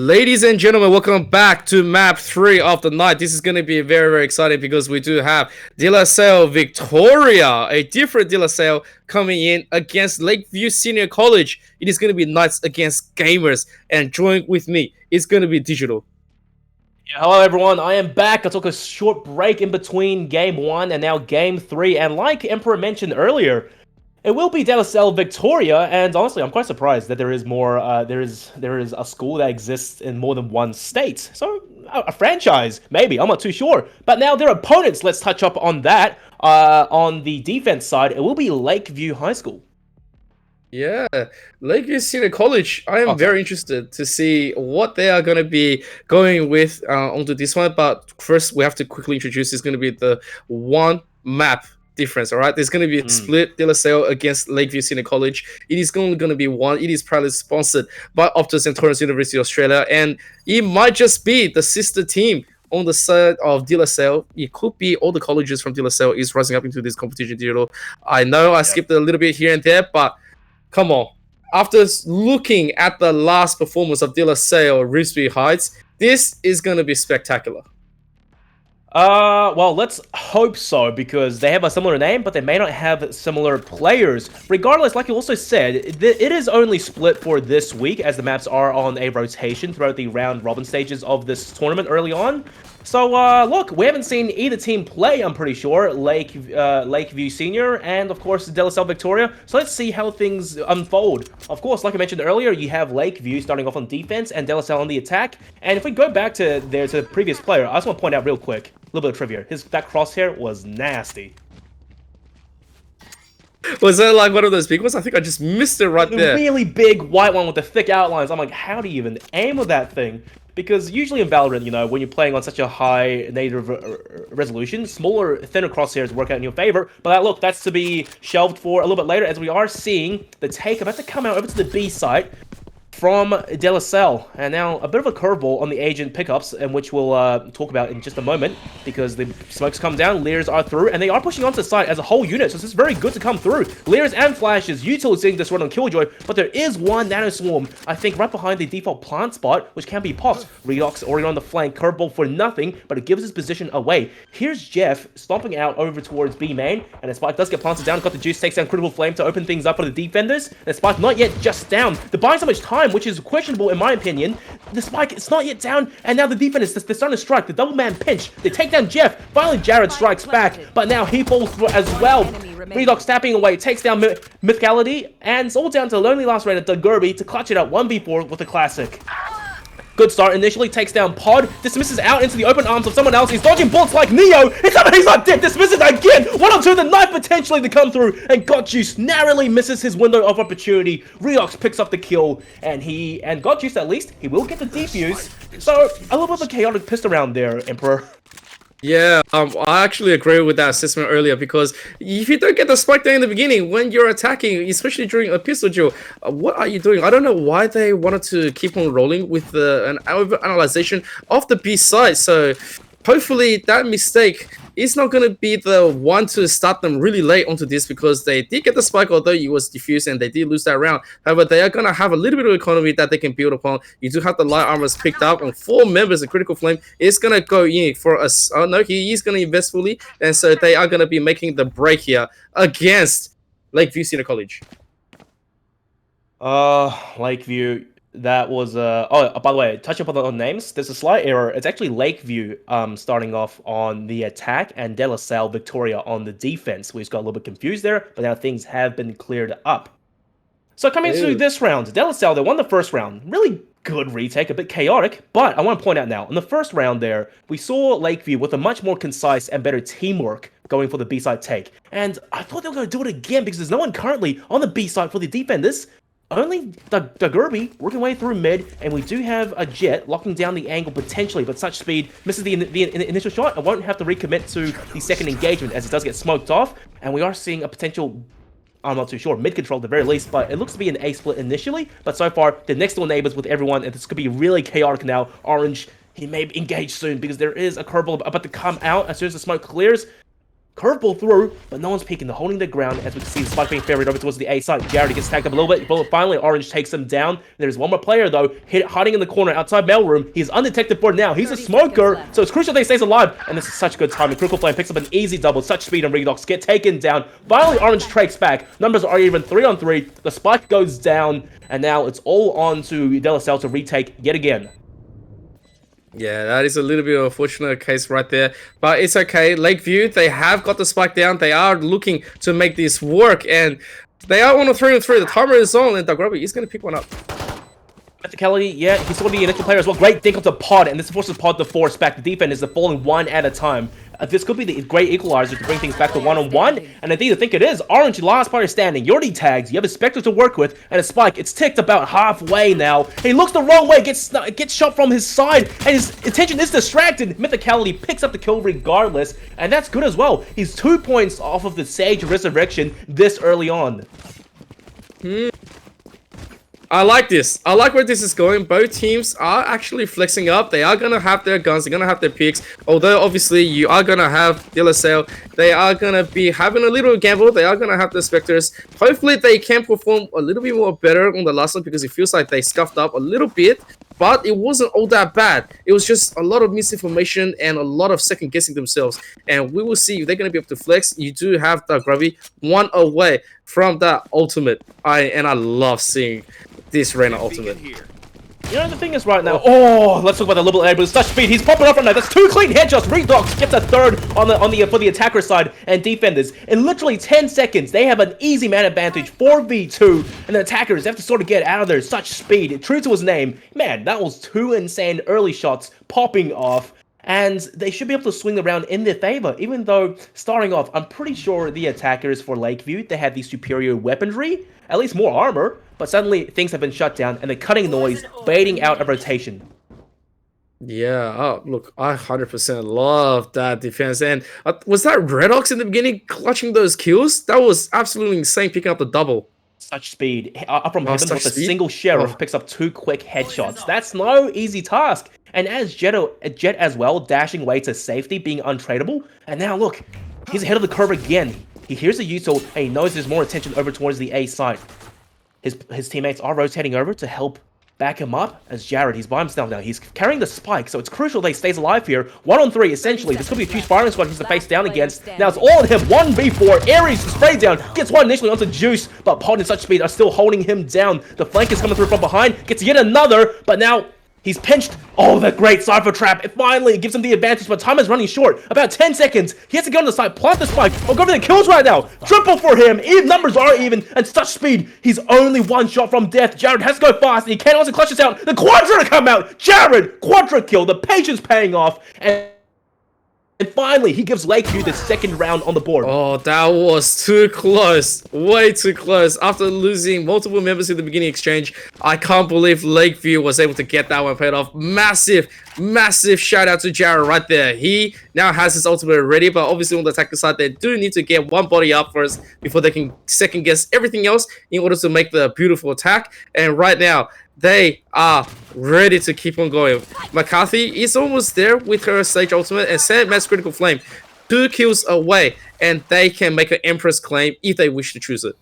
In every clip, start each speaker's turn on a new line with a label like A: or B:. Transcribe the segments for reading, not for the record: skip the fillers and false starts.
A: Ladies and gentlemen, welcome back to map 3 of the night. This is going to be very exciting because we do have De La Salle Victoria, a different De La Salle coming in against Lakeview Senior College. It is going to be Knights against Gamers, and join with me, it's going to be Digital.
B: Yeah, hello everyone, I am back. I took a short break in between Game 1 and now Game 3, and like Emperor mentioned earlier, it will be De La Salle Victoria, and honestly, I'm quite surprised that there is more. There is a school that exists in more than one state. So a franchise, maybe. I'm not too sure. But now their opponents. Let's touch up on that. On the defense side, it will be Lakeview High School.
A: Yeah, Lakeview Senior College. I am very interested to see what they are going to be going with onto this one. But first, we have to quickly introduce. It's going to be the one map difference. All right, there's going to be a split De La Salle against Lakeview Senior College. It is only going to be one. It is proudly sponsored by Optus and Torrance University of Australia, and it might just be the sister team on the side of De La Salle. It could be all the colleges from De La Salle is rising up into this competition. Digital. I know I skipped a little bit here and there, but come on. After looking at the last performance of De La Salle Risby Heights, this is going to be spectacular.
B: Well, let's hope so, because they have a similar name, but they may not have similar players. Regardless, like you also said, it is only split for this week, as the maps are on a rotation throughout the round-robin stages of this tournament early on. So, look, we haven't seen either team play, I'm pretty sure, Lakeview Senior and, of course, De La Salle Victoria. So let's see how things unfold. Of course, like I mentioned earlier, you have Lakeview starting off on defense and De La Salle on the attack. And if we go back to the previous player, I just want to point out real quick, a little bit of trivia. That crosshair was nasty.
A: Was that like one of those big ones? I think I just missed it right there.
B: The really big white one with the thick outlines. I'm like, how do you even aim with that thing? Because usually in Valorant, you know, when you're playing on such a high native resolution, smaller, thinner crosshairs work out in your favor. But look, that's to be shelved for a little bit later, as we are seeing the take about to come out over to the B site from De La Salle. And now a bit of a curveball on the agent pickups, in which we'll talk about in just a moment, because the smokes come down, Leers are through, and they are pushing onto the site as a whole unit, so this is very good to come through. Leers and Flashes, utilizing this run on Killjoy, but there is one Nano Swarm, I think, right behind the default plant spot, which can be popped. Redox already on the flank, curveball for nothing, but it gives his position away. Here's Jeff stomping out over towards B main, and the Spike does get planted down, got the juice, takes down Critical Flame to open things up for the defenders, and the Spike not yet just down. They're buying so much time, which is questionable in my opinion. The Spike, it's not yet down, and now the defenders, they're starting to strike. The double man pinch, they take down Jeff. Finally, Jared strikes back, but now he falls through as well. Redox tapping away, takes down Mythicality, and it's all down to the lonely last raid of Duggerby to clutch it out 1v4 with a classic. Good start initially, takes down Pod, dismisses out into the open arms of someone else. He's dodging bullets like Neo. He's not dead, dismisses again. 1-2, the knife potentially to come through, and Gotjuice narrowly misses his window of opportunity. Redox picks up the kill, and Gotjuice, at least, he will get the defuse. So, a little bit of a chaotic pistol round there, Emperor.
A: Yeah, I actually agree with that assessment earlier, because if you don't get the spike there in the beginning when you're attacking, especially during a pistol duel, what are you doing? I don't know why they wanted to keep on rolling with an over-analyzation of the B side. So hopefully that mistake is not going to be the one to start them really late onto this, because they did get the spike, although it was diffused, and they did lose that round. However, they are going to have a little bit of economy that they can build upon. You do have the light armors picked up on 4 members of Critical Flame. It's going to go in for us. Oh no, he is going to invest fully, and so they are going to be making the break here against Lakeview Senior College.
B: Lakeview. That was, oh, by the way, touch up on the names. There's a slight error. It's actually Lakeview starting off on the attack and De La Salle Victoria on the defense. We just got a little bit confused there, but now things have been cleared up. So coming into this round, De La Salle, they won the first round. Really good retake, a bit chaotic, but I want to point out now, in the first round there, we saw Lakeview with a much more concise and better teamwork going for the B-side take. And I thought they were going to do it again, because there's no one currently on the B-side for the defenders. Only Duggerby working way through mid, and we do have a Jet locking down the angle potentially, but such speed misses the initial shot and won't have to recommit to the second engagement, as it does get smoked off. And we are seeing a potential, I'm not too sure, mid control at the very least, but it looks to be an A split initially. But so far, the next door neighbors with everyone, and this could be really chaotic now. Orange, he may engage soon, because there is a curveball about to come out as soon as the smoke clears. Curveball through, but no one's peeking. They're holding their ground as we can see the spike being ferried over towards the A side. Jared gets tagged up a little bit, but finally Orange takes him down. There's one more player though, hiding in the corner outside mailroom. He's undetected for now. He's a smoker, so it's crucial that he stays alive. And this is such good timing. Critical Flame picks up an easy double. Such speed and Redox get taken down. Finally, Orange tracks back. Numbers are even 3-on-3. The spike goes down, and now it's all on to De La Salle to retake yet again.
A: Yeah, that is a little bit of a fortunate case right there, but it's okay. Lakeview, they have got the spike down. They are looking to make this work, and they are on a 3-on-3. The timer is on, and Dagrubby is going to pick one up.
B: Kelly, yeah, he's going to be an extra player as well. Great think of the pod, and this forces pod to force back. The defense is falling one at a time. This could be the great equalizer to bring things back to 1-on-1, and I think it is. Orange, last player standing. You're tags. You have a Spectre to work with, and a spike. It's ticked about halfway now. He looks the wrong way, gets shot from his side, and his attention is distracted. Mythicality picks up the kill regardless, and that's good as well. He's 2 points off of the Sage Resurrection this early on.
A: I like this. I like where this is going. Both teams are actually flexing up. They are going to have their guns. They're going to have their picks. Although, obviously, you are going to have De La Salle. They are going to be having a little gamble. They are going to have the Spectres. Hopefully, they can perform a little bit more better on the last one because it feels like they scuffed up a little bit. But it wasn't all that bad. It was just a lot of misinformation and a lot of second guessing themselves. And we will see if they're going to be able to flex. You do have Dagrubby one away from that ultimate. I love seeing this Reyna ultimate.
B: You know, the thing is right now, let's talk about the little air with such speed. He's popping up right now. That's 2 clean headshots. Redox gets a third on the for the attacker side and defenders. In literally 10 seconds, they have an easy man advantage, 4v2, and the attackers have to sort of get out of there. Such speed, true to his name. Man, that was 2 insane early shots popping off. And they should be able to swing around in their favor, even though, starting off, I'm pretty sure the attackers for Lakeview, they had the superior weaponry, at least more armor, but suddenly things have been shut down, and they're cutting noise, baiting out a rotation.
A: Yeah, oh, look, I 100% love that defense. And was that Redox in the beginning clutching those kills? That was absolutely insane, picking up the double.
B: Such speed. Up from heaven with a single Sheriff picks up 2 quick headshots. That's no easy task. And as Jet as well, dashing away to safety, being untradeable. And now look, he's ahead of the curve again. He hears the util, and he knows there's more attention over towards the A side. His teammates are rotating over to help back him up as Jared. He's by himself now. He's carrying the spike, so it's crucial that he stays alive here. 1-on-3, essentially. This could be a huge firing squad he's to face down against. Now it's all on him. 1v4. Ares spray down. Gets one initially onto Juice, but Pod and such speed are still holding him down. The flank is coming through from behind. Gets yet another, but now he's pinched. Oh, that great Cypher Trap. It finally gives him the advantage, but time is running short. About 10 seconds. He has to go on the side, plant the spike. Oh, go for the kills right now. Triple for him. Even numbers are even, and such speed. He's only 1 shot from death. Jared has to go fast, and he can also clutch this out. The Quadra to come out. Jared, Quadra kill. The patience paying off. And finally, he gives Lakeview the 2nd round on the board.
A: Oh, that was too close. Way too close. After losing multiple members in the beginning exchange, I can't believe Lakeview was able to get that one paid off. Massive shout out to Jared right there. He now has his ultimate ready, but obviously on the attacker side, they do need to get one body up first before they can second guess everything else in order to make the beautiful attack. And right now, they are ready to keep on going. McCarthy is almost there with her Sage ultimate, and Sandman's critical flame 2 kills away, and they can make an Empress claim if they wish to choose it.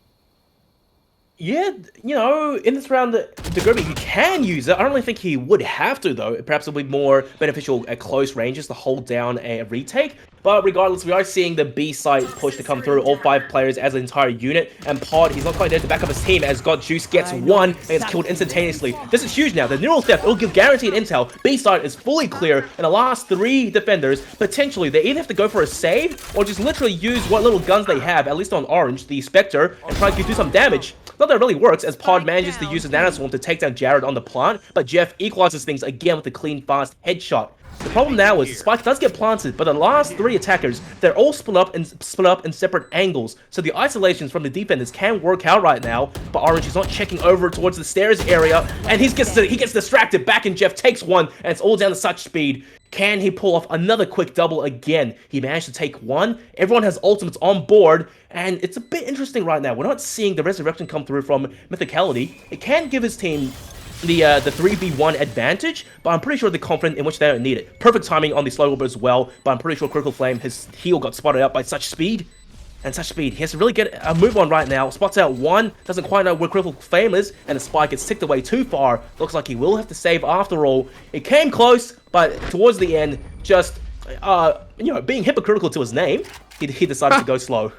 B: Yeah, you know, in this round, Dagrubby, he can use it. I don't really think he would have to, though. Perhaps it'll be more beneficial at close ranges to hold down a retake. But regardless, we are seeing the B side push to come through, all 5 players as an entire unit. And Pod, he's not quite there to back up his team as God Juice gets 1 and gets killed instantaneously. This is huge now. The neural theft, it'll give guaranteed intel. B side is fully clear, and the last 3 defenders, potentially, they either have to go for a save or just literally use what little guns they have, at least on Orange, the Spectre, and try to do some damage. Not that it really works, as Pod manages to use his nanoswarm to take down Jared on the plant, but Jeff equalizes things again with a clean, fast headshot. The problem now is Spike does get planted, but the last 3 attackers, they're all split up in separate angles, so the isolations from the defenders can work out right now, but Orange is not checking over towards the stairs area, and he gets distracted back, and Jeff takes one, and it's all down to such speed. Can he pull off another quick double again? He managed to take 1. Everyone has ultimates on board, and it's a bit interesting right now. We're not seeing the resurrection come through from Mythicality. It can give his team the 3v1 advantage, but I'm pretty sure they're confident in which they don't need it. Perfect timing on the slow orb as well, but I'm pretty sure Critical Flame, his heal got spotted out by such speed. And such speed. He has to really get a move on right now. Spots out one, doesn't quite know where Critical Flame is, and the spike gets ticked away too far. Looks like he will have to save after all. It came close, but towards the end, just, being hypocritical to his name, he decided to go slow.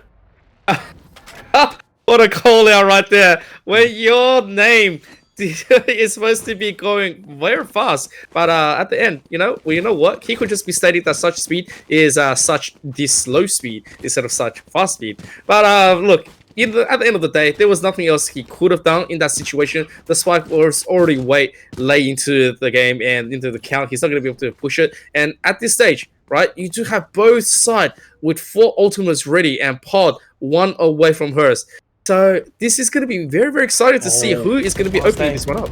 A: What a call out right there. When your name is supposed to be going very fast, but at the end, you know what? He could just be stating that such speed is such this slow speed instead of such fast speed. But look, at the end of the day, there was nothing else he could have done in that situation. The spike was already way late into the game and into the count. He's not going to be able to push it. And at this stage, right, you do have both sides with 4 ultimates ready and Pod 1 away from hers. So this is going to be very, very exciting to see who is going to be opening this one up.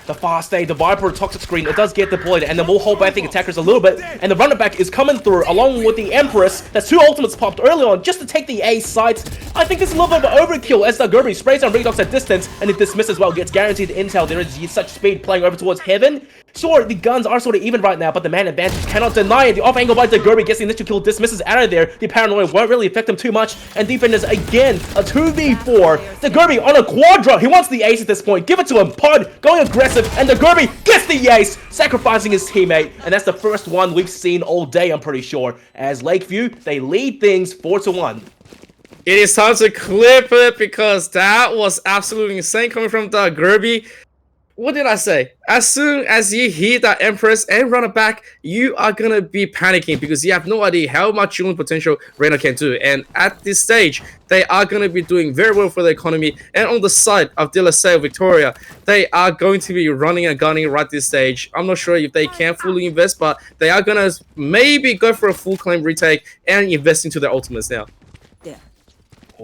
B: The fast stay, the Viper toxic screen, it does get deployed, and then we'll hold back the attackers a little bit, and the runner back is coming through along with the Empress. That's 2 ultimates popped early on just to take the A sites. I think this is a little bit of an overkill as the Gerby sprays on Redox at distance, and if this misses well, gets guaranteed intel. There is such speed playing over towards Heaven. Sure, the guns are sort of even right now, but the man advantage cannot deny it. The off angle by the Gerby gets the initial kill, dismisses out of there. The paranoia won't really affect him too much, and defenders again, a 2v4. The Gerby on a quadra. He wants the ace at this point. Give it to him. Pod going aggressive, and the Gerby gets the ace, sacrificing his teammate, and that's the first one we've seen all day, I'm pretty sure. As Lakeview, they lead things 4-1.
A: It is time to clip it because that was absolutely insane coming from the Gerby. What did I say? As soon as you hit that Empress and run it back, you are going to be panicking because you have no idea how much human potential Reina can do. And at this stage, they are going to be doing very well for the economy. And on the side of De La Salle Victoria, they are going to be running and gunning right this stage. I'm not sure if they can fully invest, but they are going to maybe go for a full claim retake and invest into their ultimates now.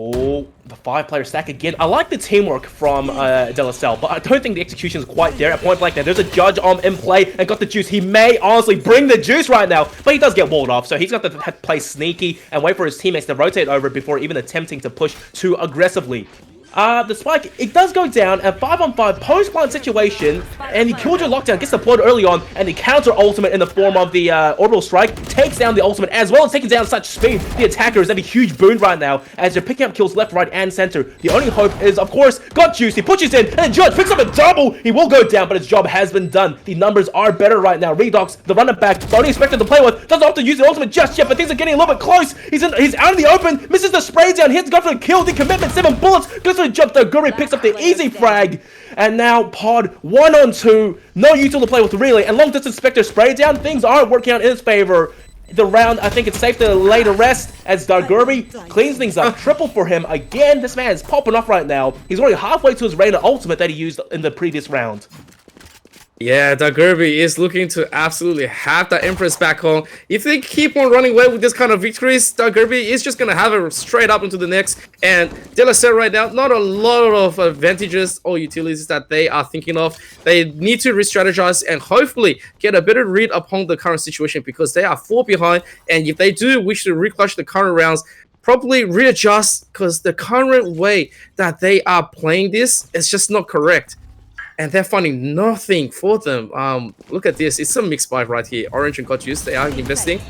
B: Oh, the 5-player stack again. I like the teamwork from De La Salle, but I don't think the execution is quite there at point blank. Now, there's a judge in play and got the juice. He may honestly bring the juice right now, but he does get walled off, so he's got to play sneaky and wait for his teammates to rotate over before even attempting to push too aggressively. The spike, it does go down, a 5-on-5 post-plant situation, and the Killjoy lockdown gets deployed early on, and the counter ultimate in the form of the orbital strike takes down the ultimate, as well as taking down such speed. The attackers have a huge boon right now, as they're picking up kills left, right, and center. The only hope is, of course, got juice. He pushes in, and the judge picks up a double. He will go down, but his job has been done. The numbers are better right now. Redox, the runner back, the only expected to play with, doesn't have to use the ultimate just yet, but things are getting a little bit close. He's out of the open, misses the spray down, hits, got for the kill, the commitment, 7 bullets, goes for the jump, the Guri picks up the easy frag, and now Pod 1-on-2, no util to play with really, and long distance Spectre spray down, things are working out in his favor. The round, I think it's safe to lay to rest as Dargurby cleans things up. Triple for him again. This man is popping off right now. He's already halfway to his Reina ultimate that he used in the previous round.
A: Yeah, Dargurby is looking to absolutely have that Empress back home. If they keep on running away with this kind of victories, Dargurby is just going to have it straight up into the next. And De La Salle right now, not a lot of advantages or utilities that they are thinking of. They need to re-strategize and hopefully get a better read upon the current situation because they are 4 behind. And if they do wish to reclutch the current rounds, probably readjust because the current way that they are playing this is just not correct. And they're finding nothing for them. Look at this. It's a mixed bag right here. Orange and Cotus, they are investing.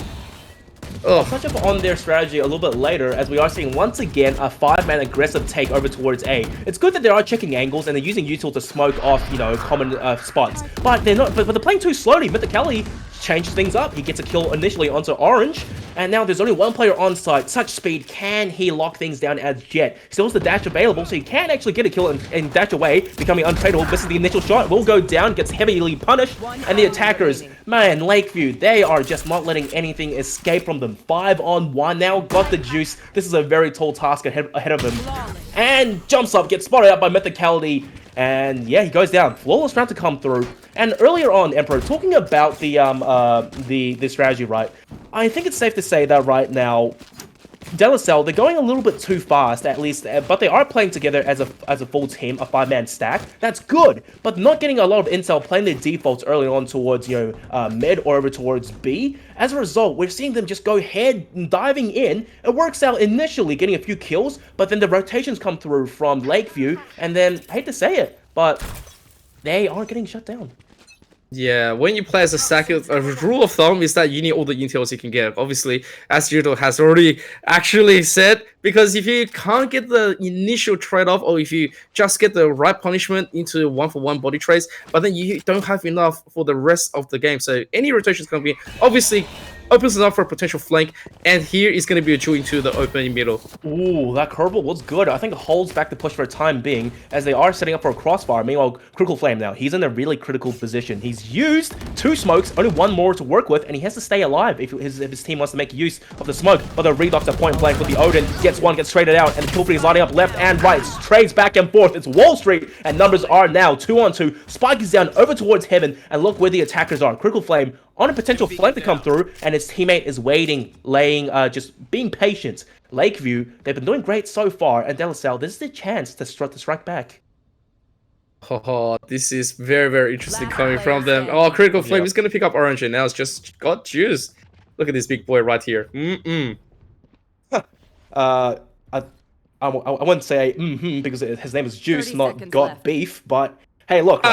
B: I'll touch up on their strategy a little bit later, as we are seeing once again a 5-man aggressive take over towards A. It's good that they are checking angles and they're using util to smoke off, common spots. But they're not. But they're playing too slowly. Mythicali changes things up. He gets a kill initially onto Orange, and now there's only 1 player on site. Such speed, can he lock things down as Jet? Still has the dash available, so he can actually get a kill and dash away, becoming untradeable. Misses the initial shot, will go down, gets heavily punished, and the attackers, man, Lakeview, they are just not letting anything escape from them. 5-on-1 now, got the juice. This is a very tall task ahead of him. And jumps up, gets spotted out by Mythicality, and yeah, he goes down. Flawless round to come through. And earlier on, Emperor, talking about the strategy, right? I think it's safe to say that right now, De La Salle, they're going a little bit too fast, at least, but they are playing together as a full team, a 5-man stack. That's good, but not getting a lot of intel, playing their defaults early on towards, mid or over towards B. As a result, we're seeing them just go head diving in. It works out initially, getting a few kills, but then the rotations come through from Lakeview, and then, I hate to say it, but they are getting shut down.
A: Yeah, when you play as a stack, a rule of thumb is that you need all the intels you can get. Obviously, as Judo has already actually said, because if you can't get the initial trade-off, or if you just get the right punishment into 1-for-1 body trades, but then you don't have enough for the rest of the game. So any rotation is going to be obviously opens it up for a potential flank, and here is going to be a duel into the open middle.
B: Ooh, that curveball was good. I think it holds back the push for a time being, as they are setting up for a crossfire. Meanwhile, Critical Flame now, he's in a really critical position. He's used 2 smokes, only 1 more to work with, and he has to stay alive if his team wants to make use of the smoke. But the redox at point blank with the Odin, gets one, gets traded out, and the kill feed is lining up left and right. Trades back and forth. It's Wall Street, and numbers are now 2-on-2. Spike is down over towards Heaven, and look where the attackers are. Critical Flame on a potential flank to come through, and his teammate is waiting, just being patient. Lakeview, they've been doing great so far, and Salle, this is the chance to strike back.
A: Oh, this is very, very interesting coming from them. Oh, Critical Flame is going to pick up Orange, and now it's just got juice. Look at this big boy right here.
B: I wouldn't say because his name is Juice, not Got left. Beef, but hey, look,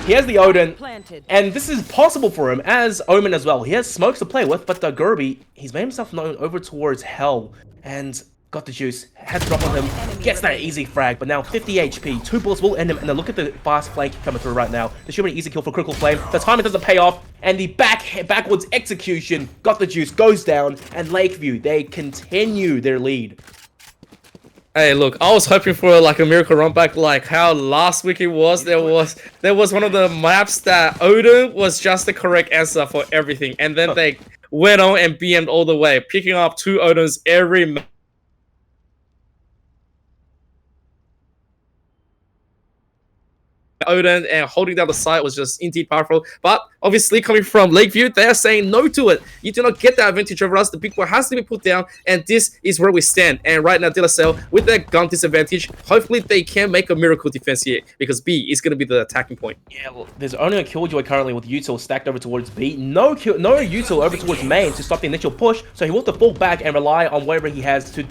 B: he has the Odin, and this is possible for him as Omen as well. He has smokes to play with, but the Gerby, he's made himself known over towards Hell, and got the juice, has to drop on him, gets that easy frag, but now 50 HP, 2 bullets will end him, and then look at the fast flank coming through right now. This should be an easy kill for Critical Flame. The timing doesn't pay off, and the backwards execution, got the juice, goes down, and Lakeview, they continue their lead.
A: Hey, look, I was hoping for like a miracle run back, like how last week it was. There was one of the maps that Odin was just the correct answer for everything, and then they went on and BM'd all the way, picking up 2 Odins every map. Odin and holding down the site was just indeed powerful, but obviously coming from Lakeview, they are saying no to it. You do not get that advantage over us. The big boy has to be put down, and this is where we stand. And right now, Salle, with their gun disadvantage, hopefully they can make a miracle defense here, because B is going to be the attacking point.
B: Yeah, well, there's only a Killjoy currently with util stacked over towards B. No util over towards main to stop the initial push, so he will have to fall back and rely on whatever he has to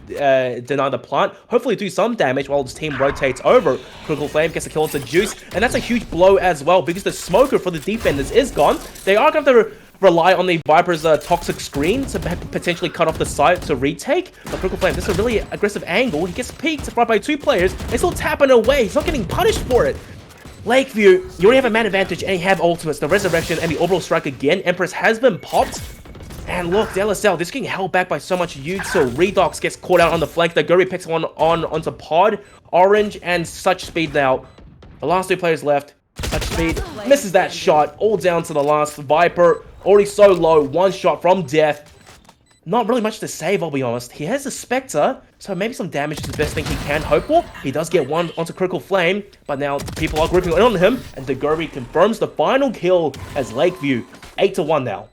B: deny the plant. Hopefully do some damage while his team rotates over. Critical Flame gets a kill into Juice, and that's a huge blow as well, because the smoker for the defenders is gone. They are going to have to rely on the Viper's toxic screen to potentially cut off the site to retake. But Critical Flame, this is a really aggressive angle. He gets peeked right by 2 players. They're still tapping away. He's not getting punished for it. Lakeview, you already have a man advantage, and you have ultimates, the Resurrection, and the Orbital Strike again. Empress has been popped. And look, Salle, this is getting held back by so much util. Redox gets caught out on the flank. The Guri picks one onto Pod. Orange and Such Speed now. The last 2 players left. Such Speed misses that shot. All down to the last. Viper already so low. 1 shot from death. Not really much to save, I'll be honest. He has a Spectre, so maybe some damage is the best thing he can hope for. He does get 1 onto Critical Flame, but now people are grouping in on him, and the Gurby confirms the final kill as Lakeview. 8-1 now.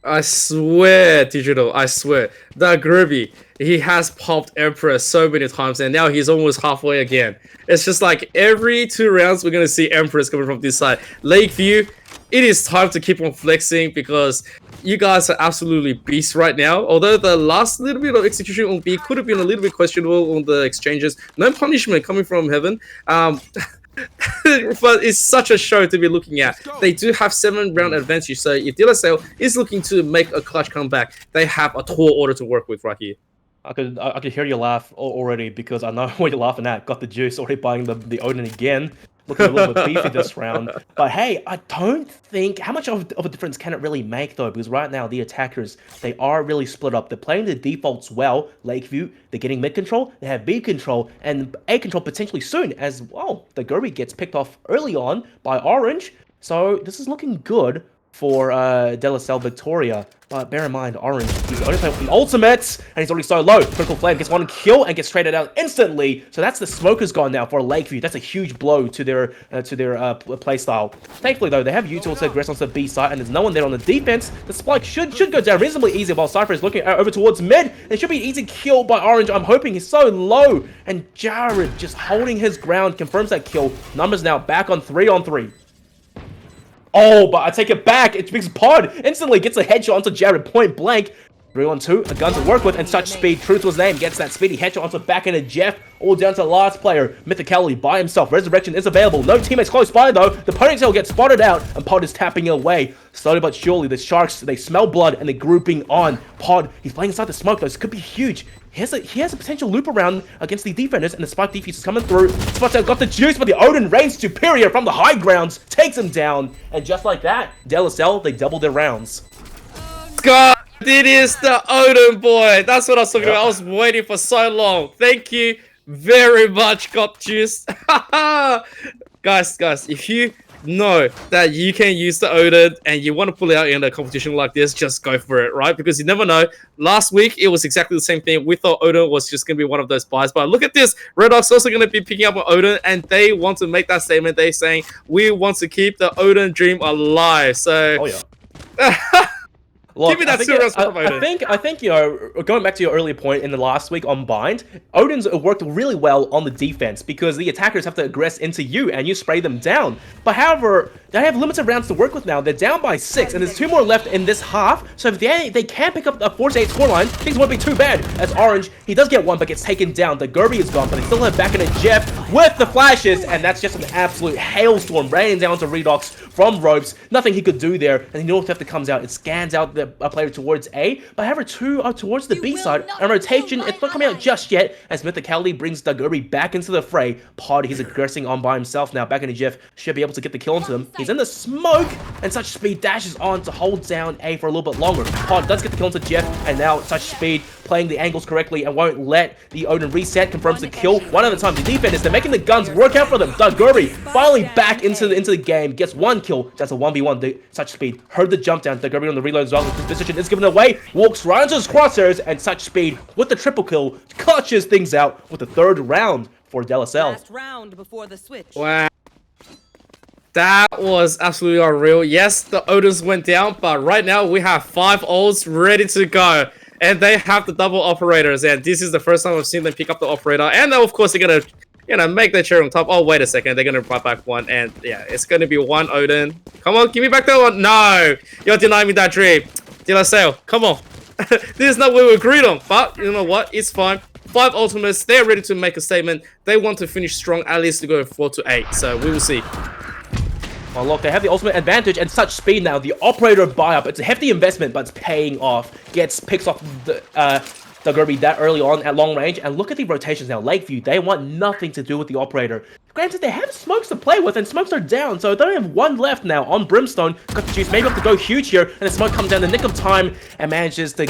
A: I swear, Digital, I swear, that Gerby, he has popped Emperor so many times, and now he's almost halfway again. It's just like every 2 rounds, we're going to see Empress coming from this side. Lakeview, it is time to keep on flexing, because you guys are absolutely beasts right now. Although the last little bit of execution on B could have been a little bit questionable on the exchanges. No punishment coming from Heaven. But it's such a show to be looking at. They do have 7-round advantage, so if Salle is looking to make a clutch comeback, they have a tall order to work with right here.
B: I could hear you laugh already, because I know what you're laughing at. Got the juice, already buying the Odin again. Looking a little bit beefy this round. But hey, I don't think... How much of a difference can it really make, though? Because right now, the attackers, they are really split up. They're playing the defaults well. Lakeview, they're getting mid control. They have B control and A control potentially soon, as, well, the Gurby gets picked off early on by Orange. So this is looking good for Salle Victoria. But bear in mind, Orange, he's only playing with the ultimates, and he's already so low. Critical Flame gets 1 kill and gets traded out instantly. So that's the smokers gone now for Lakeview. That's a huge blow to their playstyle. Thankfully, though, they have util to aggress onto the B side, and there's no one there on the defense. The spike should go down reasonably easy while Cypher is looking over towards mid. It should be an easy kill by Orange. I'm hoping he's so low. And Jared just holding his ground confirms that kill. Numbers now back on 3-on-3. Oh, but I take it back. It brings Pod instantly gets a headshot onto Jared point blank. 3-on-2, a gun to work with, and such speed, true to his name, gets that speedy headshot onto the back end of Jeff, all down to the last player, Mythicality by himself. Resurrection is available, no teammates close by though, the ponytail gets spotted out, and Pod is tapping away. Slowly but surely, the Sharks, they smell blood, and they're grouping on Pod. He's playing inside the smoke though, this could be huge. He has a potential loop around against the defenders, and the spike defense is coming through. Spots out, got the juice, but the Odin reigns superior from the high grounds, takes him down, and just like that, Salle, they double their rounds.
A: God, it is the Odin boy. That's what I was talking about. I was waiting for so long. Thank you very much, got juice. guys, if you know that you can use the Odin and you want to pull it out in a competition like this, just go for it, right? Because you never know. Last week, it was exactly the same thing. We thought Odin was just going to be one of those buys, but look at this. Red Ox also going to be picking up on Odin, and they want to make that statement. They're saying, we want to keep the Odin dream alive. So,
B: Look,
A: give me that
B: I think, you know, going back to your earlier point in the last week on Bind, Odin's worked really well on the defense because the attackers have to aggress into you and you spray them down. But however, they have limited rounds to work with now. They're down by 6, and there's 2 more left in this half. So if they can pick up a 4-8 scoreline, things won't be too bad. As Orange, he does get 1, but gets taken down. The Gerby is gone, but they still have back into Jeff with the flashes, and that's just an absolute hailstorm raining down to Redox from Ropes. Nothing he could do there, and the North After comes out. It scans out the player towards A, but however, 2 are towards the B side. And rotation, it's not coming out just yet, as Mythicality brings the Gerby back into the fray. Pod, he's aggressing on by himself now. Back into Jeff, should be able to get the kill onto them. He's in the smoke, and such speed dashes on to hold down A for a little bit longer. Pod does get the kill onto Jeff, and now such speed playing the angles correctly and won't let the Odin reset. Confirms the kill one at a time. The defenders, they're making the guns work out for them. The Gerby finally back into the game, gets 1 kill. That's a 1v1. Such speed heard the jump down. The Gerby on the reload as well. His position is given away. Walks right into his crosshairs, and such speed with the triple kill clutches things out with the 3rd round for Salle.
C: Last round before the switch.
A: Wow. That was absolutely unreal. Yes, the Odins went down, but right now we have 5 ults ready to go. And they have the double operators, and this is the first time I've seen them pick up the operator. And then, of course, they're going to, you know, make their cherry on top. Oh, wait a second. They're going to buy back 1, and yeah, it's going to be 1 Odin. Come on, give me back that 1. No, you're denying me that dream. Salle, come on. This is not what we agreed on, but you know what? It's fine. 5 ultimates. They're ready to make a statement. They want to finish strong, at least to go 4-8. So we will see.
B: Well, look, they have the ultimate advantage and such speed now. The operator buy-up, it's a hefty investment, but it's paying off. Picks off the Gerby that early on at long range. And look at the rotations now. Lakeview, they want nothing to do with the operator. Granted, they have smokes to play with, and smokes are down, so they only have 1 left now on Brimstone. Got the juice, maybe have to go huge here, and the smoke comes down in the nick of time and manages to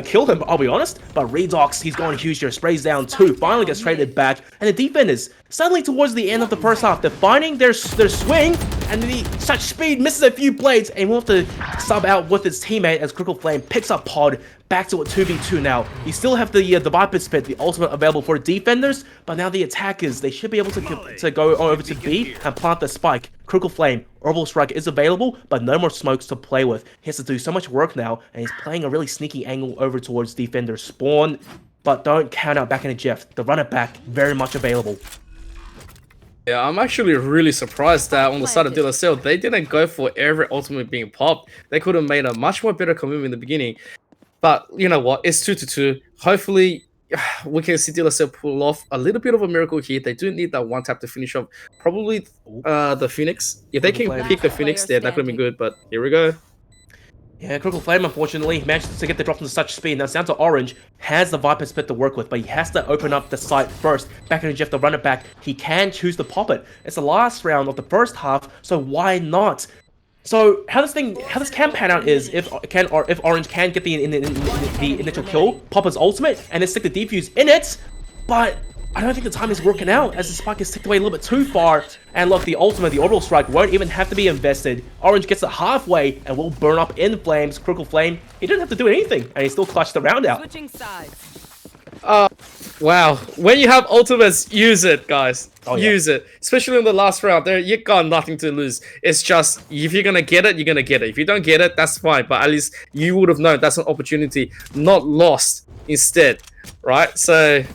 B: kill him, I'll be honest. But Redox, he's going huge here, sprays down 2, finally gets traded back, and the defenders, suddenly towards the end of the first half, they're finding their swing, and such speed misses a few blades, and we'll have to sub out with his teammate as Critical Flame picks up Pod. Back to a 2v2 now. You still have the Viper Spit, the ultimate available for defenders, but now the attackers, they should be able to go over to B and plant the spike. Critical Flame, Orbital Strike is available, but no more smokes to play with. He has to do so much work now, and he's playing a really sneaky angle over towards defender spawn, but don't count out back into Jeff. The runner back, very much available.
A: Yeah, I'm actually really surprised that on the side of Salle, they didn't go for every ultimate being popped. They could have made a much more better commitment in the beginning. But you know what? It's 2-2. Hopefully, we can see Salle pull off a little bit of a miracle here. They do need that 1 tap to finish off. Probably the Phoenix. If they can pick the Phoenix, they're not going to be good. But here we go.
B: Yeah, Critical Flame, unfortunately, managed to get the drop into such speed. Now, down to Orange, has the Viper Spit to work with, but he has to open up the site first. Back into Jeff, the runner back. He can choose to pop it. It's the last round of the first half, so why not? So how this can pan out is if Orange can get the initial kill, pop his ultimate, and then stick the defuse in it, but I don't think the time is working out as the spike is ticked away a little bit too far. And look, the ultimate, the orbital strike won't even have to be invested. Orange gets it halfway and will burn up in flames. Critical Flame, he didn't have to do anything, and he still clutched the round out.
C: Switching sides.
A: Wow. When you have ultimates, use it, guys.
B: Oh, yeah.
A: Use it. Especially in the last round. There, you got nothing to lose. It's just, if you're going to get it, you're going to get it. If you don't get it, that's fine. But at least you would have known that's an opportunity, not lost instead. Right? So,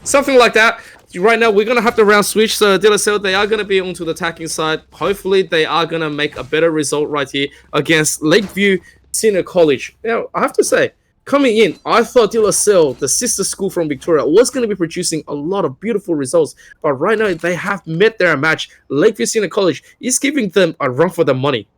A: something like that. Right now, we're going to have the round switch. So, Salle, they are going to be onto the attacking side. Hopefully, they are going to make a better result right here against Lakeview Senior College. Now, I have to say, coming in, I thought De La Salle, the sister school from Victoria, was going to be producing a lot of beautiful results. But right now, they have met their match. Lakeview Senior College is giving them a run for their money.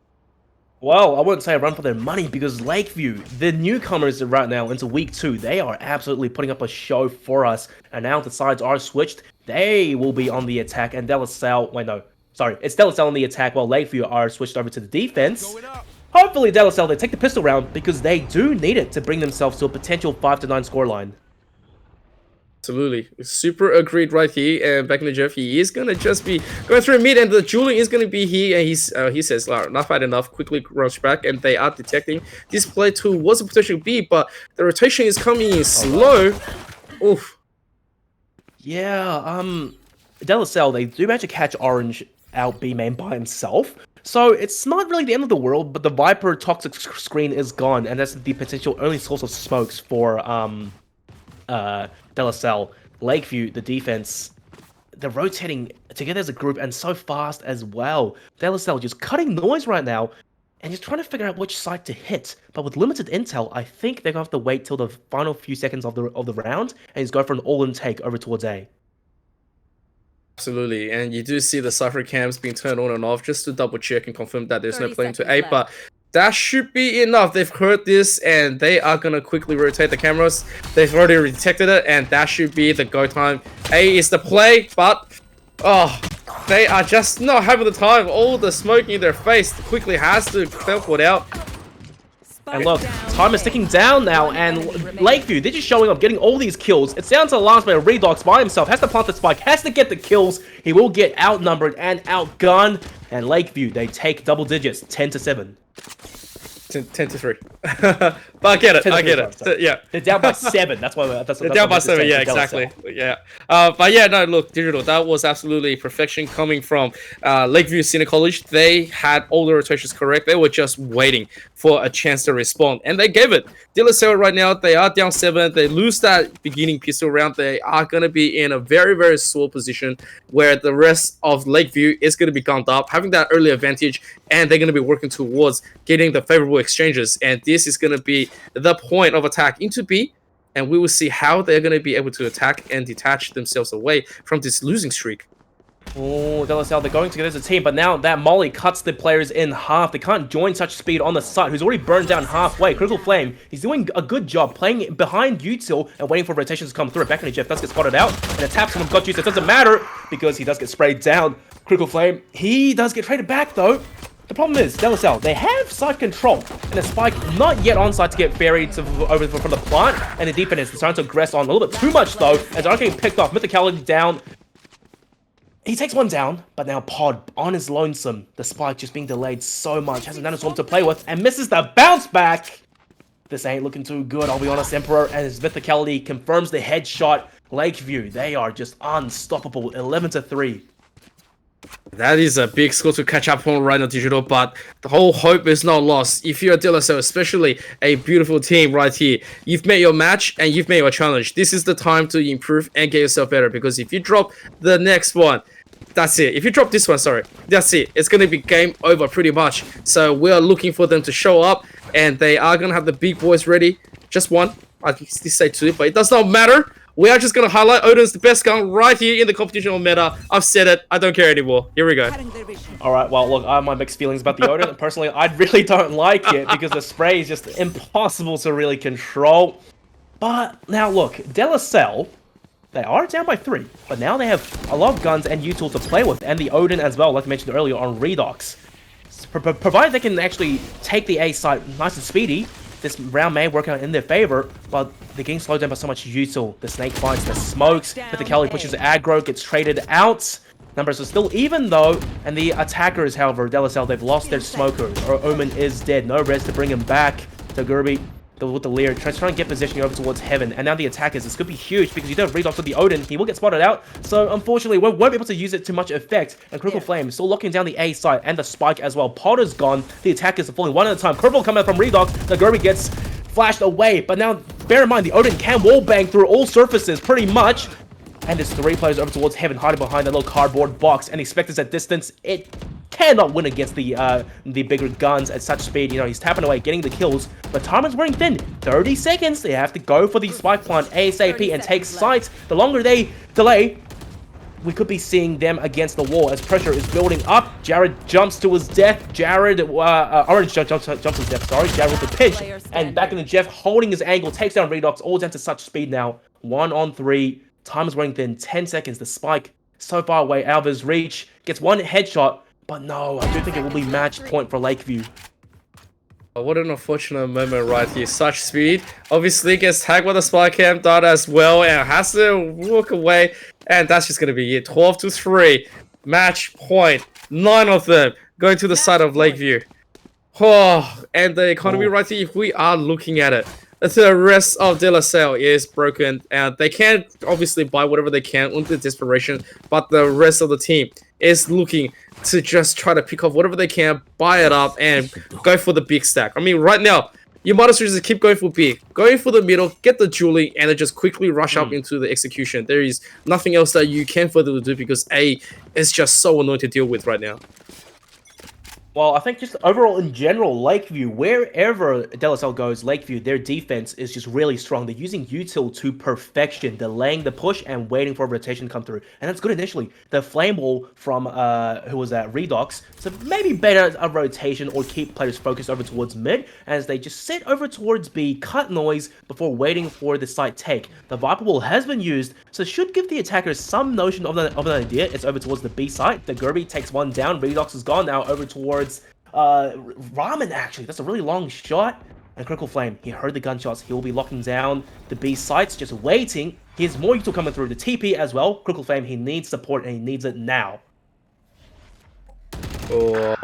B: Well, I wouldn't say a run for their money because Lakeview, the newcomers right now into week 2, they are absolutely putting up a show for us. And now the sides are switched. They will be on the attack, and De La Salle, wait, no. Sorry, it's De La Salle on the attack while Lakeview are switched over to the defense. Hopefully, De La Salle, they take the pistol round because they do need it to bring themselves to a potential 5-9 scoreline.
A: Absolutely. Super agreed right here. And back in the Jeff, he is going to just be going through mid, and the Julian is going to be here. And he says, not fight enough, quickly rush back, and they are detecting this play to was a potential B, but the rotation is coming in slow. Oof.
B: Yeah, De La Salle, they do manage to catch Orange out B main by himself. So it's not really the end of the world, but the Viper toxic screen is gone, and that's the potential only source of smokes for De La Salle. Lakeview, the defense, they're rotating together as a group and so fast as well. De La Salle just cutting noise right now and just trying to figure out which side to hit. But with limited intel, I think they're going to have to wait till the final few seconds of the round and just go for an all-in take over towards A.
A: Absolutely, and you do see the Cypher cams being turned on and off just to double check and confirm that there's no play to A, but that should be enough. They've heard this and they are going to quickly rotate the cameras. They've already detected it, and that should be the go time. A is the play, but they are just not having the time. All the smoke in their face quickly has to teleport out.
B: And look, time is ticking down now, and Lakeview, they're just showing up, getting all these kills. It's down to the last player, Redox by himself, has to plant the spike, has to get the kills. He will get outnumbered and outgunned, and Lakeview, they take double digits, 10-7.
A: 10-3. But I get it. Yeah.
B: They're down by 7. That's why they're
A: down by 7. Yeah, exactly. Yeah. But yeah, no, look, Digital, that was absolutely perfection coming from Lakeview Senior College. They had all the rotations correct. They were just waiting for a chance to respond, and they gave it. De La Salle right now, they are down 7. They lose that beginning pistol round. They are going to be in a very, very sore position where the rest of Lakeview is going to be gunned up, having that early advantage, and they're going to be working towards getting the favorable exchanges. And this is going to be the point of attack into B, and we will see how they're going to be able to attack and detach themselves away from this losing streak.
B: Oh, De La Salle, they're going together as a team, but now that Molly cuts the players in half. They can't join such speed on the side, who's already burned down halfway. Critical Flame, he's doing a good job playing behind Util and waiting for rotations to come through. Back in Jeff does get spotted out, and it taps him with Got Juice. It doesn't matter because he does get sprayed down. Critical Flame, he does get traded back though. The problem is, De La Salle, they have side control, and a spike not yet on side to get buried over from the plant, and the defense is starting to aggress on a little bit too much though, as they're getting picked off. Mythicality down. He takes one down, but now Pod on his lonesome. The spike just being delayed so much, has a nanoswarm to play with, and misses the bounce back. This ain't looking too good, I'll be honest, Emperor, and his Mythicality confirms the headshot. Lakeview, they are just unstoppable, 11-3.
A: That is a big score to catch up on right now, Digital, but the whole hope is not lost. If you're De La Salle, especially a beautiful team right here, you've made your match and you've made your challenge. This is the time to improve and get yourself better, because if you drop the next one, that's it. If you drop this one, sorry, that's it. It's going to be game over pretty much. So we are looking for them to show up, and they are going to have the big boys ready. Just one. I can say two, but it does not matter. We are just going to highlight Odin's the best gun right here in the competitional meta. I've said it. I don't care anymore. Here we go.
B: Alright, well, look, I have my mixed feelings about the Odin. Personally, I really don't like it because the spray is just impossible to really control. But now, look, De La Salle, they are down by 3, but now they have a lot of guns and util to play with, and the Odin as well, like I mentioned earlier, on Redox. Provided they can actually take the A site nice and speedy, this round may work out in their favor, but the game slowed down by so much util. The snake finds the smokes, but the Kelly pushes aggro, gets traded out. Numbers are still even though, and the attackers, however, De La Salle, they've lost their smoker. Or Omen is dead. No res to bring him back. To Gerby with the Lear, trying to get positioning over towards Heaven. And now the attackers, this could be huge because you don't read off with the Odin. He will get spotted out. So unfortunately, we won't be able to use it to much effect. And Critical Flame still locking down the A site and the spike as well. Potter's gone. The attackers are falling one at a time. Curveball coming out from Redox. The Gerby gets flashed away. But now, bear in mind, the Odin can wallbang through all surfaces pretty much. And there's 3 players over towards Heaven, hiding behind that little cardboard box. And Expectors at distance. It cannot win against the bigger guns at such speed. You know, he's tapping away, getting the kills, but time is wearing thin. 30 seconds. They have to go for the spike plant ASAP and take sites. The longer they delay, we could be seeing them against the wall as pressure is building up. Jared jumps to his death. Orange jumps to his death, sorry. Jared with the pinch. And back in the Jeff holding his angle, takes down Redox, all down to such speed now. 1-on-3. Time is wearing thin. 10 seconds. The spike so far away out of his reach. Gets one headshot. But no, I do think it will be match point for Lakeview.
A: What an unfortunate moment right here. Such speed. Obviously gets tagged by the spy cam dot as well and has to walk away. And that's just going to be it. 12-3. Match point. 9 of them going to the side of Lakeview. Oh, and the economy right here, if we are looking at it, the rest of De La Salle is broken. And they can obviously buy whatever they can under desperation. But the rest of the team is looking to just try to pick off whatever they can, buy it up, and go for the big stack. I mean, right now, you might as well just keep going for big, going for the middle, get the dueling, and then just quickly rush up into the execution. There is nothing else that you can further do because A is just so annoying to deal with right now.
B: Well, I think just overall in general, Lakeview, wherever De La Salle goes, Lakeview, their defense is just really strong. They're using util to perfection, delaying the push and waiting for a rotation to come through. And that's good initially. The flame ball from, who was that, Redox. So maybe better a rotation or keep players focused over towards mid as they just sit over towards B, cut noise before waiting for the site take. The Viper Ball has been used, so should give the attackers some notion of an idea. It's over towards the B site. The Gerby takes one down. Redox is gone now over towards Ramen, actually. That's a really long shot. And Critical Flame, he heard the gunshots. He'll be locking down the B sites, just waiting. He has more util coming through. The TP as well. Critical Flame, he needs support and he needs it now. Oh,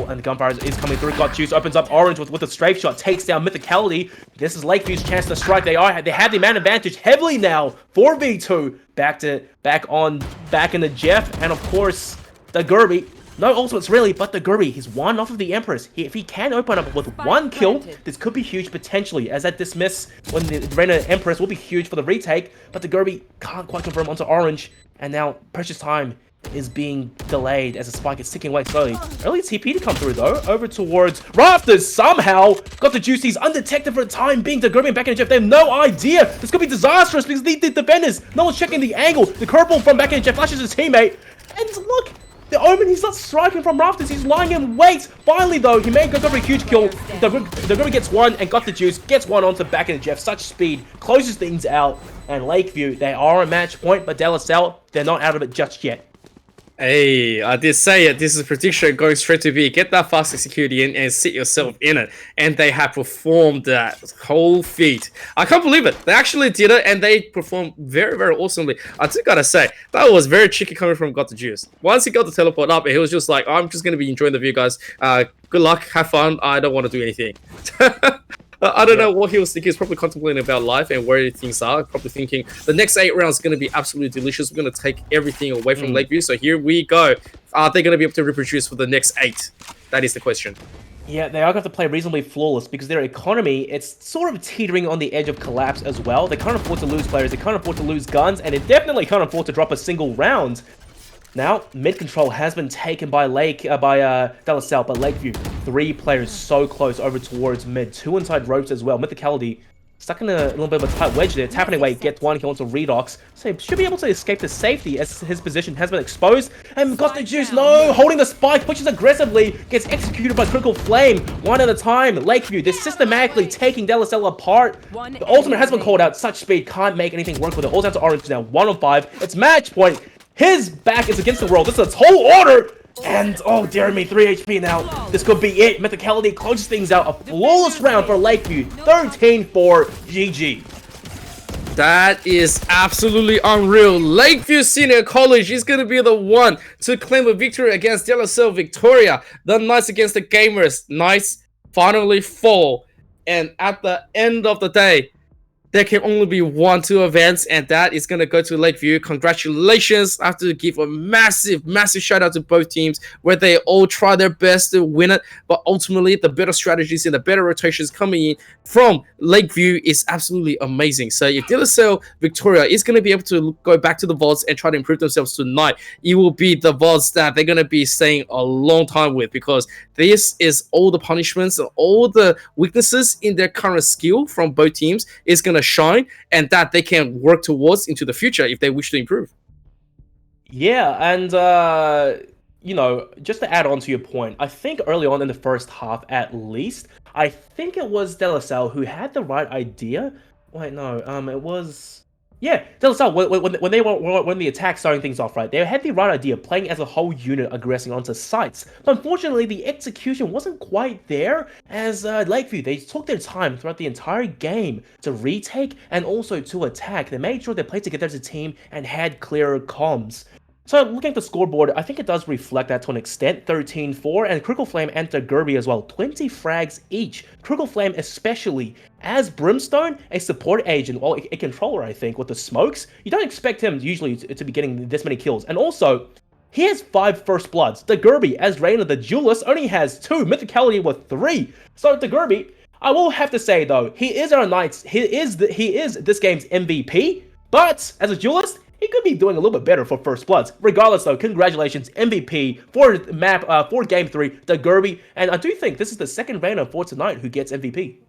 B: and the gunfire is coming through. Got Juice, opens up Orange with a strafe shot, takes down Mythicality. This is Lakeview's chance to strike. They have the man advantage heavily now. 4v2. Back in the Jeff, and of course the Gerby. No ultimates really, but the Gerby, he's one off of the Empress. If he can open up with one kill, this could be huge potentially, as that dismiss when the Reina Empress will be huge for the retake, but the Gerby can't quite confirm onto Orange, and now precious time is being delayed as the spike is ticking away slowly. Early TP to come through though, over towards Rafters, somehow got the Juicies undetected for the time being. The Gerby back in the Jeff, they have no idea. This could be disastrous because the defenders, no one's checking the angle. The curveball from back in the Jeff flashes his teammate, and look, the Omen, he's not striking from Rafters, he's lying in wait. Finally though, he may go for a huge kill. The Gerby gets one and got the Juice, gets one onto back in the Jeff. Such speed, closes things out, and Lakeview, they are a match point, but De La Salle, they're not out of it just yet.
A: Hey, I did say it. This is a prediction going straight to B. Get that fast security in and sit yourself in it. And they have performed that whole feat. I can't believe it. They actually did it and they performed very, very awesomely. I just gotta say, that was very cheeky coming from Got the Juice. Once he got the teleport up, he was just like, I'm just gonna be enjoying the view, guys. Good luck, have fun. I don't want to do anything. I don't know what he was thinking. He's probably contemplating about life and where things are. Probably thinking the next 8 rounds is going to be absolutely delicious. We're going to take everything away from Lakeview. So here we go. Are they going to be able to reproduce for the next 8? That is the question.
B: Yeah, they are going to have to play reasonably flawless because their economy, it's sort of teetering on the edge of collapse as well. They can't afford to lose players. They can't afford to lose guns. And they definitely can't afford to drop a single round. Now, mid control has been taken by De La Salle, but Lakeview, 3 players so close over towards mid, 2 inside ropes as well. Mythicality stuck in a little bit of a tight wedge there. Tapping away, gets one kill onto Redox. So he should be able to escape to safety as his position has been exposed. And got the Juice, no! Holding the spike, pushes aggressively, gets executed by Critical Flame. One at a time. Lakeview, they're systematically taking De La Salle apart. The ultimate has been called out. Such speed, can't make anything work with it. All down to Orange now, 1 on 5. It's match point. His back is against the world. This is a tall order. And, oh, dear me, 3 HP now. This could be it. Mythicality closes things out. A flawless round for Lakeview. 13-4 GG.
A: That is absolutely unreal. Lakeview Senior College is going to be the one to claim a victory against De La Salle Victoria. The Knights against the Gamers. Knights finally fall. And at the end of the day, there can only be 1-2 events, and that is going to go to Lakeview. Congratulations. I have to give a massive shout out to both teams where they all try their best to win it, but ultimately the better strategies and the better rotations coming in from Lakeview is absolutely amazing. So if De La Salle Victoria is going to be able to go back to the vaults and try to improve themselves tonight, it will be the vaults that they're going to be staying a long time with, because this is all the punishments and all the weaknesses in their current skill from both teams is going to shine, and that they can work towards into the future if they wish to improve.
B: Yeah, and you know, just to add on to your point, I think early on in the first half, at least, I think it was De La Salle who had the right idea. Wait, no, it was. Yeah, De La Salle, when the attack starting things off, right, they had the right idea, playing as a whole unit, aggressing onto sites. But unfortunately, the execution wasn't quite there, as Lakeview, they took their time throughout the entire game to retake and also to attack. They made sure they played together as a team and had clearer comms. So looking at the scoreboard, I think it does reflect that to an extent. 13-4, and Critical Flame and Derby as well. 20 frags each. Critical Flame especially. As Brimstone, a support agent, well, a controller, I think, with the smokes, you don't expect him usually to be getting this many kills. And also, he has 5 First Bloods. Derby, as Reina the Duelist, only has 2. Mythicality with 3. So Derby, I will have to say though, he is our Knights. He is this game's MVP. But as a Duelist, he could be doing a little bit better for First Bloods. Regardless, though, congratulations, MVP for for Game 3, Derby. And I do think this is the second Reina for tonight who gets MVP.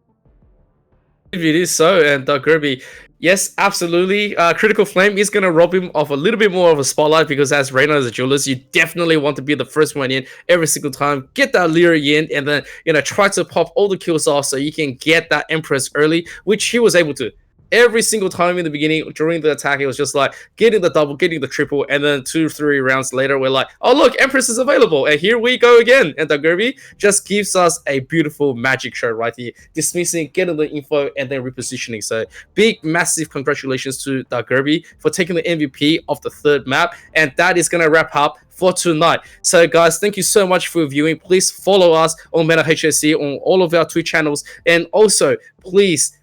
A: If it is so, and Derby, yes, absolutely. Critical Flame is going to rob him of a little bit more of a spotlight, because as Reina as a duelist, you definitely want to be the first one in every single time. Get that Lyra in, and then, you know, try to pop all the kills off so you can get that Empress early, which he was able to. Every single time in the beginning, during the attack, it was just like getting the double, getting the triple, and then 2-3 rounds later, we're like, oh look, Empress is available, and here we go again. And Derby just gives us a beautiful magic show right here, dismissing, getting the info, and then repositioning. So big, massive congratulations to Derby for taking the MVP of the third map, and that is gonna wrap up for tonight. So guys, thank you so much for viewing. Please follow us on Meta HSE on all of our Twitch channels, and also please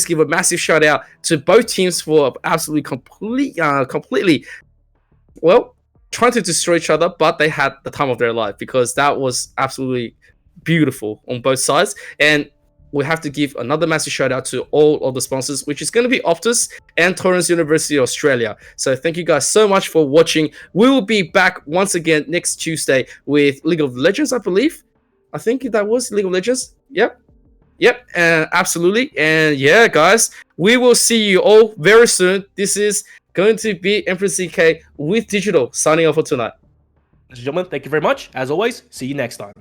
A: give a massive shout out to both teams for absolutely completely, well, trying to destroy each other, but they had the time of their life, because that was absolutely beautiful on both sides. And we have to give another massive shout out to all of the sponsors, which is going to be Optus and Torrens University Australia. So thank you guys so much for watching. We will be back once again next Tuesday with League of Legends, I believe. I think that was League of Legends. Yep, absolutely. And yeah, guys, we will see you all very soon. This is going to be Empress CK with Digital signing off for tonight.
B: Ladies and gentlemen, thank you very much. As always, see you next time.